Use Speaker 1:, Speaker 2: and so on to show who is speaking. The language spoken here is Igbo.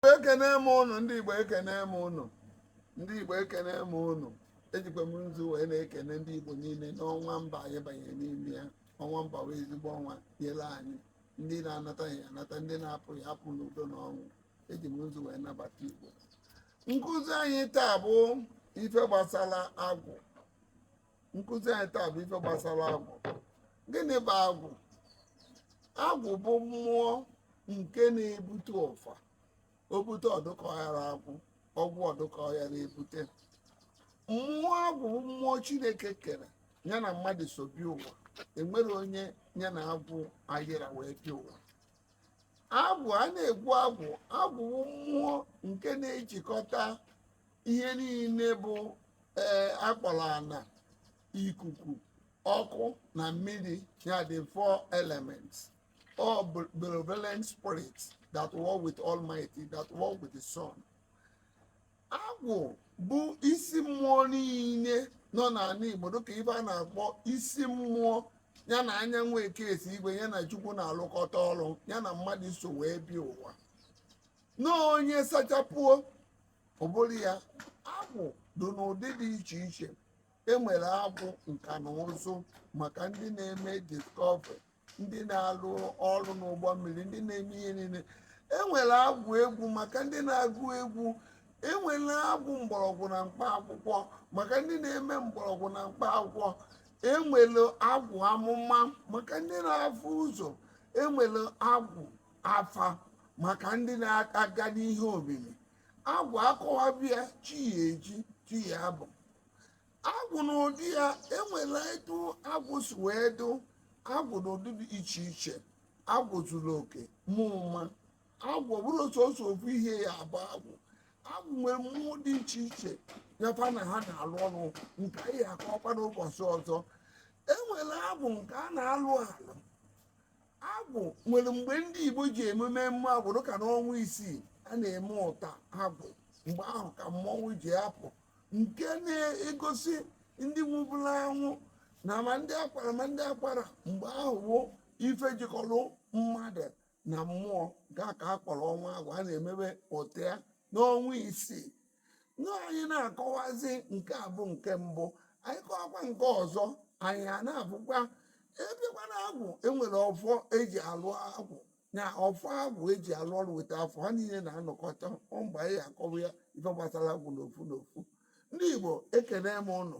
Speaker 1: ekene m ụnụ ndị Igbo, ekene m ụnụ ndị Igbo, ekene m ụnụ. Ejikwa m nzu wee na-ekene ndị Igbo niile n'ọnwa mba anyị banyere n'ime ya. Ọnwa mba wee ezigbo ọnwa nyere anyị, ndị na-anata ya anata, ndị na-apụ ya apụ n'udo na ọnwụ. Eji m nzu wee nabata Igbo. Nkụzi anyị taa bụ ife gbasara agwụ. Nkụzi anyị taa bụ ife gbasara agwụ. Gịnị bụ agwụ? Agwụ bụ mmụọ nke na-ebute ụfa. O bute ọdụka ọghara agwụ, ọgwụ ọdụka ọghara ebute. Mmụọ agwụ bụ mmụọ Chineke kere ya na mmadụ so bi ụwa. Enwere onye ya na agwụ ayịra wee bi ụwa. Agwụ, a na-egwu agwụ. Agwụ bụ mmụọ nke na-ejikọta ihe niile bụ akpọrọ ana, ikuku, ọkụ na mmiri, ya the four elements, all benevolent spirits that work with Almighty, that work with the Sun. Agwụ bụ isi mmụọ niile nọ n'ala Igbo, dịka ife a na-akpọ isi mmụọ ya na anyanwụ ekesi igwe, ya na Chukwu na-alụkọta ọrụ, ya na mmadụ so wee bi ụwa. N'onye sachapụo ụbụrụ ya. Agwụ dị n'ụdị dị iche iche. Enwere agwụ nka na ụzụ maka ndị na-eme discovery, ndị na-alụ ọrụ n'ụgbọ mmiri, ndị na-eme ihe niile. Enwere agwụ egwu maka ndị na-agụ egwu. Enwere agwụ mgbọrọgwụ na mkpa akwụkwọ maka ndị na-eme mgbọrọgwụ na mkpa akwụkwọ. Enwere agwụ amụma maka ndị na-afụ ụzọ. Enwere agwụ afa maka ndị na-aga n'ihe omimi. Agwụ akọwabịa chi ya eji, chi ya abụ. Agwụ n'ụdị ya, enwere etu agwụ si wee dụ. Agwụ n'ụdị dị iche iche. Agwụ zuru oke, mụma. Agwụ bụrụ sọsọ ofu ihe ya abụ agwụ. Agwụ nwere mmụọ dị iche iche nyefa na ha na-alụ ọrụ nke anyị akọkwa n'ụbọchị ọzọ. Enwere agwụ nke a na-alụ alụ. Agwụ nwere mgbe ndị Igbo ji emume mmụọ agwụ, dịka n'ọnwa isii a na-eme ụta agwụ. Mgbe ahụ ka mmọnwụ ji apụ, nke na-egosi ndị nwụbụrụ anwụ na ma ndị akwara ma ndị akwara. Mgbe ahụ bụ ife jikọrọ mmadụ na mmụọ ga ka a kpọrọ ọnwa agwụ. A na-emebe ụta ya n'ọnwa isii. Anyị na-akọwazi nke a bụ nke mbụ. Anyị kọwakwa nke ọzọ, anyị a na-abụkwa ebekwa na agwụ. Enwere ọfọ eji alụ agwụ, na ọfọ agwụ eji alụ ọrụ weta afọ. Ha niile na-anọkọta mgbe anyị akọwa ya ife gbasara agwụ n'ofu n'ofu. Ndị Igbo, ekene m ụnụ.